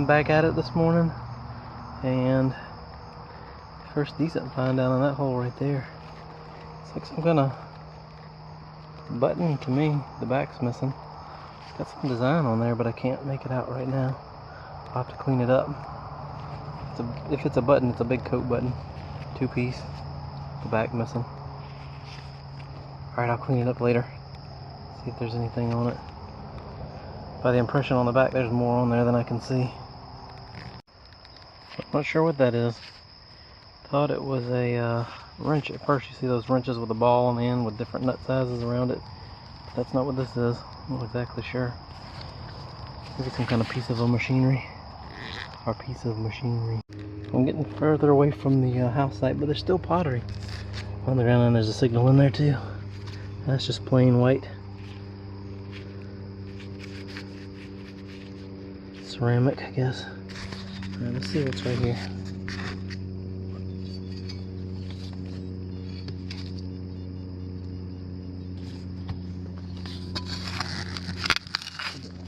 I'm back at it this morning, and first decent find down in that hole right there. It's like some kind of button to me. The back's missing. It's got some design on there, but I can't make it out right now. I'll have to clean it up. If it's a button, it's a big coat button, 2-piece. The back missing. Alright, I'll clean it up later. See if there's anything on it. By the impression on the back, there's more on there than I can see. I'm not sure what that is. Thought it was a wrench at first. You see those wrenches with a ball on the end with different nut sizes around it. But that's not what this is. I'm not exactly sure. Maybe some kind of piece of machinery. Or piece of machinery. I'm getting further away from the house site, but there's still pottery on the ground, and there's a signal in there too. That's just plain white ceramic, I guess. Alright, let's see what's right here.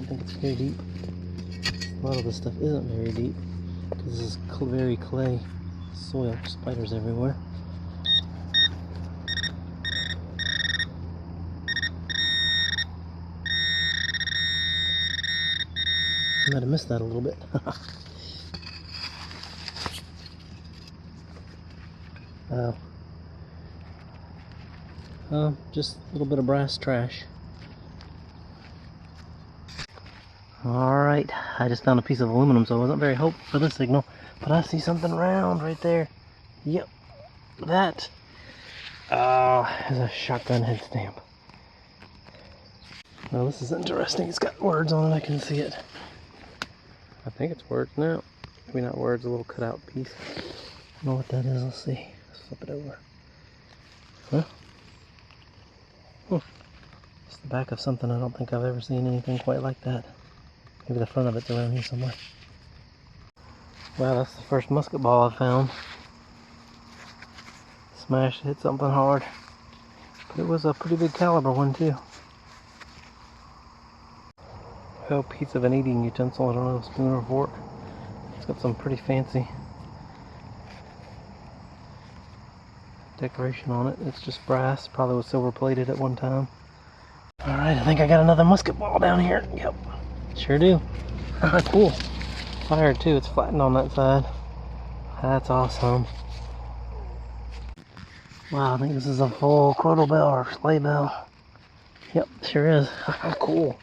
I think it's very deep. A lot of this stuff isn't very deep because this is very clay soil. Spiders everywhere. I might have missed that a little bit. Wow. Just a little bit of brass trash. Alright, I just found a piece of aluminum, so I wasn't very hopeful for the signal. But I see something round right there. Yep, that is a shotgun head stamp. Now this is interesting. It's got words on it, I can see it. I think it's words now. Maybe not words, a little cutout piece. I don't know what that is. Let's see. Let's flip it over. Huh? It's the back of something. I don't think I've ever seen anything quite like that. Maybe the front of it's around here somewhere. Wow, that's the first musket ball I've found. Smashed, hit something hard. But it was a pretty big caliber one too. A piece of an eating utensil, I don't know, spoon or fork. It's got some pretty fancy decoration on it. It's just brass, probably was silver plated at one time. Alright, I think I got another musket ball down here. Yep, sure do. Cool. Fired too, it's flattened on that side. That's awesome. Wow, I think this is a full Coil bell or Sleigh Bell. Yep, sure is. Cool.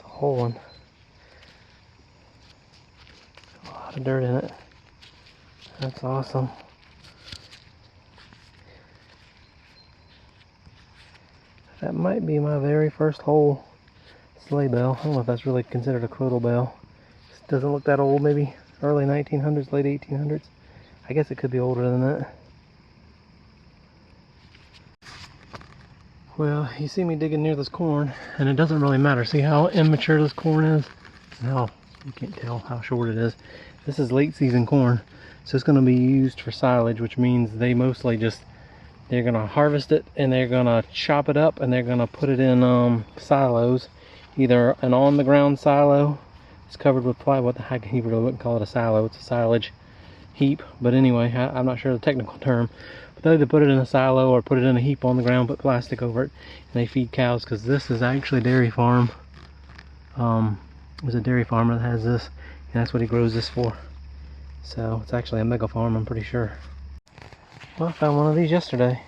Whole one. A lot of dirt in it. That's awesome. That might be my very first whole Sleigh Bell. I don't know if that's really considered a Coil bell. It doesn't look that old, maybe early 1900s, late 1800s. I guess it could be older than that. Well, you see me digging near this corn, and it doesn't really matter. See how immature this corn is? Now, you can't tell how short it is. This is late season corn, so it's going to be used for silage, which means they mostly just, they're going to harvest it, and they're going to chop it up, and they're going to put it in silos. Either an on-the-ground silo, it's covered with plywood. What the heck, you really wouldn't call it a silo, it's a silage heap. But anyway, I'm not sure the technical term. But they either put it in a silo or put it in a heap on the ground, put plastic over it, and they feed cows, because this is actually a dairy farm. There's a dairy farmer that has this, and that's what he grows this for. So it's actually a mega farm, I'm pretty sure. Well, I found one of these yesterday,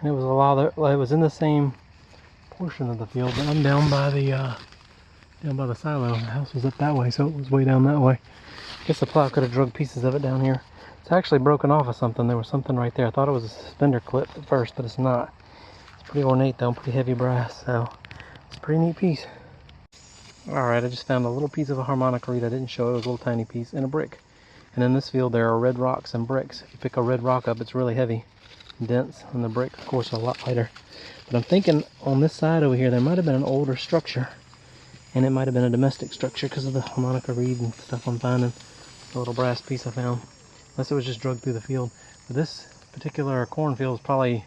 and it was a lot of, well, it was in the same portion of the field, but I'm down by the silo. The house was up that way, so it was way down that way. I guess the plow could have drug pieces of it down here. It's actually broken off of something. There was something right there. I thought it was a suspender clip at first, but it's not. It's pretty ornate though, pretty heavy brass, so it's a pretty neat piece. Alright, I just found a little piece of a harmonica reed. I didn't show it. It was a little tiny piece and a brick. And in this field there are red rocks and bricks. If you pick a red rock up, it's really heavy and dense, and the brick, of course, a lot lighter. But I'm thinking on this side over here, there might have been an older structure, and it might have been a domestic structure because of the harmonica reed and stuff I'm finding. The little brass piece I found. Unless it was just drugged through the field. But this particular cornfield is probably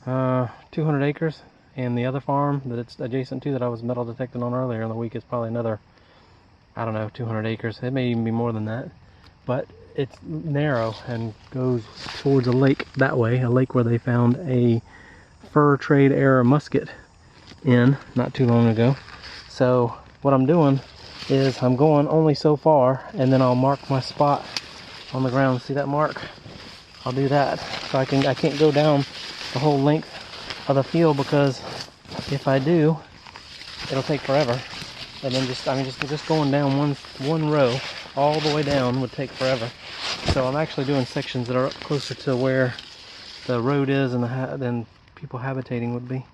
200 acres, and the other farm that it's adjacent to that I was metal detecting on earlier in the week is probably another I don't know, 200 acres. It may even be more than that. But it's narrow and goes towards a lake that way, a lake where they found a fur trade era musket in not too long ago. So what I'm doing is I'm going only so far, and then I'll mark my spot on the ground. See that mark? I'll do that. So I can't go down the whole length of the field, because if I do, it'll take forever. And then just going down one row all the way down would take forever. So I'm actually doing sections that are up closer to where the road is and then people habitating would be.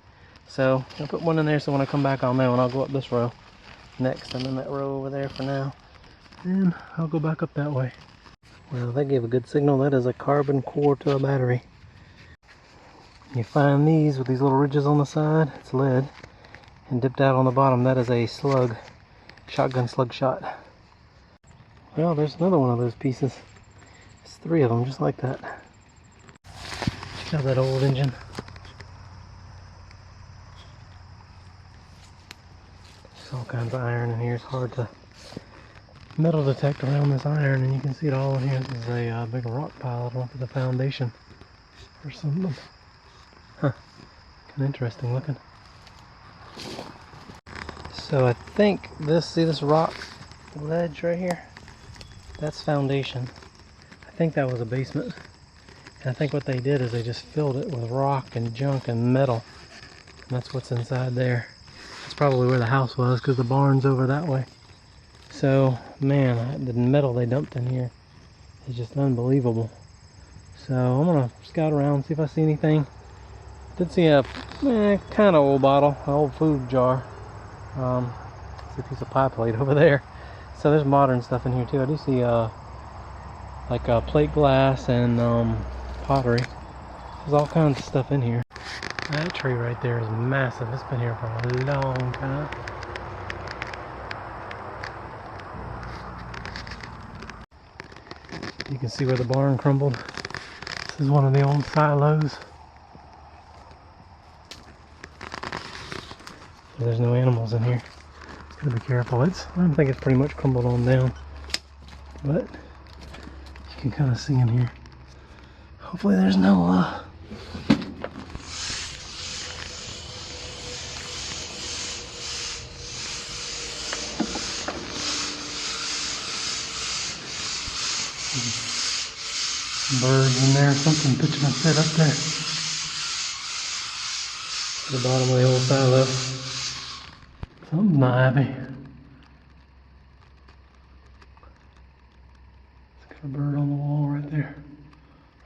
So I'll put one in there so when I come back I'll know, and I'll go up this row next, and then that row over there for now. Then I'll go back up that way. Well, that gave a good signal. That is a carbon core to a battery. You find these with these little ridges on the side, it's lead. And dipped out on the bottom, that is a shotgun slug shot. Well, there's another one of those pieces. It's 3 of them, just like that. Check out that old engine. There's all kinds of iron in here. It's hard to metal detect around this iron, and you can see it all in here. This is a big rock pile off of the foundation or something. Huh, kind of interesting looking. So I think see this rock ledge right here? That's foundation. I think that was a basement. And I think what they did is they just filled it with rock and junk and metal. And that's what's inside there. That's probably where the house was, because the barn's over that way. So, man, the metal they dumped in here is just unbelievable. So I'm gonna scout around, see if I see anything. Did see a kind of old bottle, an old food jar. See a piece of pie plate over there. So there's modern stuff in here too. I do see like plate glass and pottery. There's all kinds of stuff in here. That tree right there is massive. It's been here for a long time. You can see where the barn crumbled. This is one of the old silos. So there's no animals in here. Gotta be careful. I think it's pretty much crumbled on down, but you can kind of see in here. Hopefully there's no birds in there, something pitching a fit up there. To the bottom of the old silo. Something's not happy. It's got a bird on the wall right there. I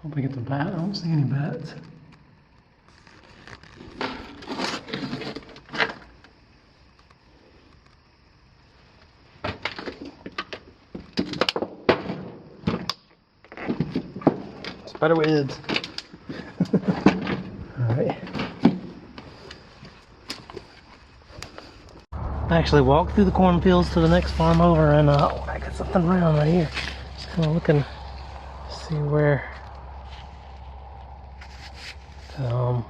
don't think it's a bat. I don't see any bats. Spider webs. Alright. I actually walked through the cornfields to the next farm over, and I got something round right here. Just kind of looking to see where I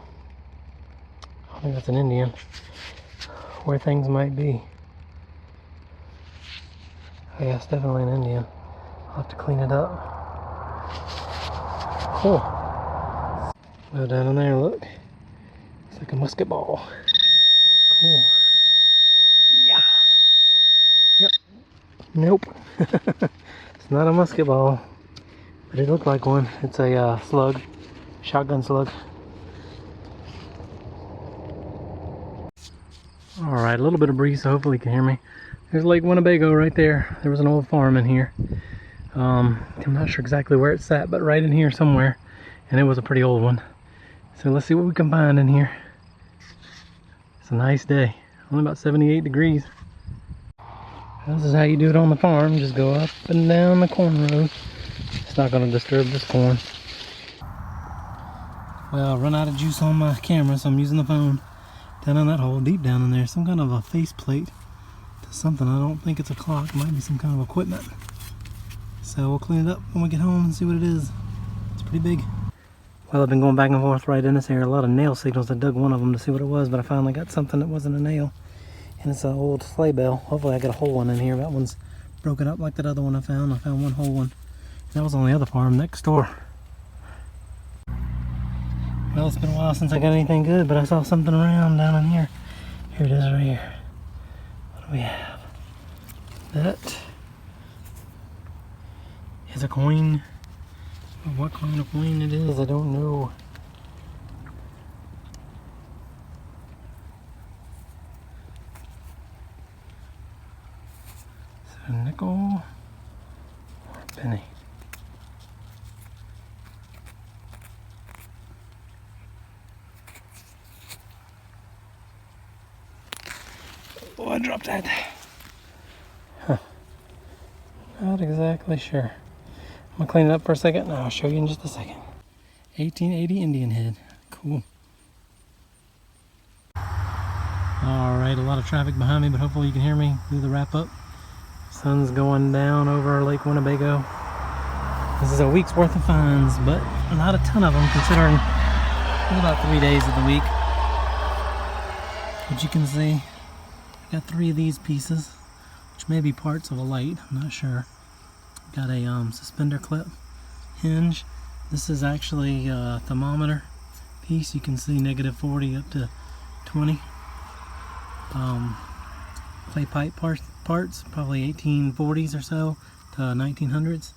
think that's an Indian, where things might be. Oh yeah, it's definitely an Indian. I'll have to clean it up. Cool. Well, down in there, look. It's like a musket ball. Cool. Yeah. Yep. Nope. It's not a musket ball, but it looked like one. It's a slug, shotgun slug. Alright, a little bit of breeze, so hopefully you can hear me. There's Lake Winnebago right there. There was an old farm in here. I'm not sure exactly where it's at, but right in here somewhere. And it was a pretty old one. So let's see what we can find in here. It's a nice day. Only about 78 degrees. This is how you do it on the farm. Just go up and down the corn row. It's not going to disturb this corn. Well, I run out of juice on my camera, so I'm using the phone. Down in that hole, deep down in there, some kind of a faceplate to something. I don't think it's a clock. It might be some kind of equipment. So we'll clean it up when we get home and see what it is. It's pretty big. Well, I've been going back and forth right in this area. A lot of nail signals. I dug one of them to see what it was, but I finally got something that wasn't a nail. And it's an old sleigh bell. Hopefully I got a whole one in here. That one's broke it up like that other one I found. I found one whole one. That was on the other farm next door. Well, it's been a while since I got anything good, but I saw something around down in here. Here it is right here. What do we have? That is a coin. What kind of coin it is, I don't know. Is it a nickel or a penny? Oh, I dropped that. Huh. Not exactly sure. I'm gonna clean it up for a second and I'll show you in just a second. 1880 Indian head. Cool. Alright, a lot of traffic behind me, but hopefully you can hear me do the wrap up. Sun's going down over Lake Winnebago. This is a week's worth of finds, but not a ton of them considering it's about 3 days of the week. But you can see, I got 3 of these pieces, which may be parts of a light, I'm not sure. Got a suspender clip hinge. This is actually a thermometer piece. You can see -40 up to 20. Clay pipe parts, probably 1840s or so to 1900s.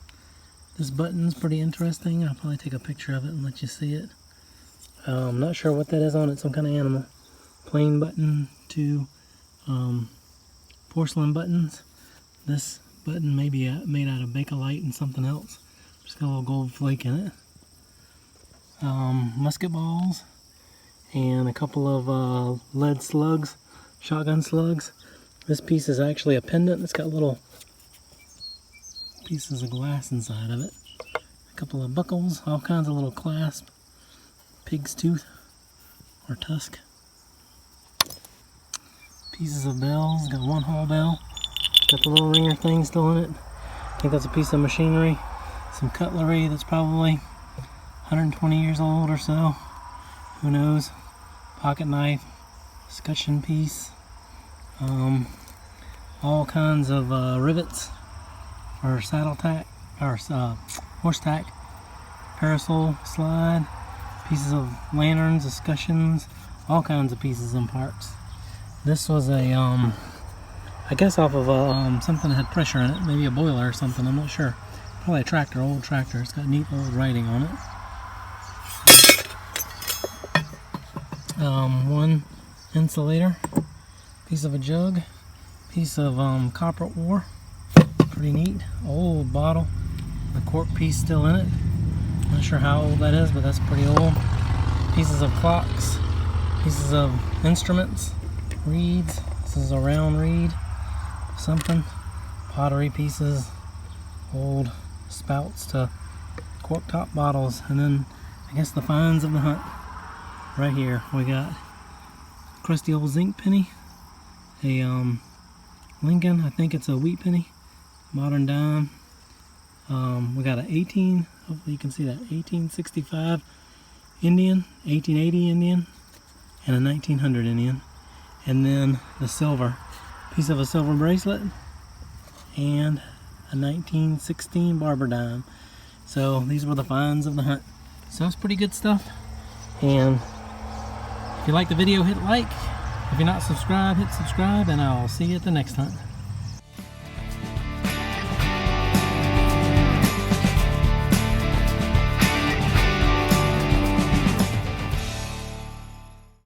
This button's pretty interesting. I'll probably take a picture of it and let you see it. I'm not sure what that is on it, some kind of animal. Plain button to porcelain buttons. This button may be made out of Bakelite and something else. Just got a little gold flake in it. Musket balls and a couple of lead slugs, shotgun slugs. This piece is actually a pendant. It's got little pieces of glass inside of it. A couple of buckles, all kinds of little clasp. Pig's tooth or tusk. Pieces of bells. Got one whole bell. Got the little ringer thing still in it. I think that's a piece of machinery. Some cutlery that's probably 120 years old or so. Who knows? Pocket knife, scutcheon piece. All kinds of rivets or saddle tack or horse tack. Parasol slide. Pieces of lanterns, escutcheons. All kinds of pieces and parts. This was a I guess off of something that had pressure in it, maybe a boiler or something, I'm not sure. Probably a tractor, old tractor. It's got neat old writing on it. One insulator, piece of a jug, piece of copper ore, pretty neat. Old bottle, the cork piece still in it. Not sure how old that is, but that's pretty old. Pieces of clocks, pieces of instruments, reeds. This is a round reed. Something, pottery pieces, old spouts to cork top bottles, and then I guess the finds of the hunt. Right here we got crusty old zinc penny, a Lincoln, I think it's a wheat penny, modern dime. We got an 18, hopefully you can see that, 1865 Indian, 1880 Indian, and a 1900 Indian, and then the silver. Piece of a silver bracelet and a 1916 barber dime. So these were the finds of the hunt. So it's pretty good stuff. And if you like the video, hit like. If you're not subscribed, hit subscribe, and I'll see you at the next hunt.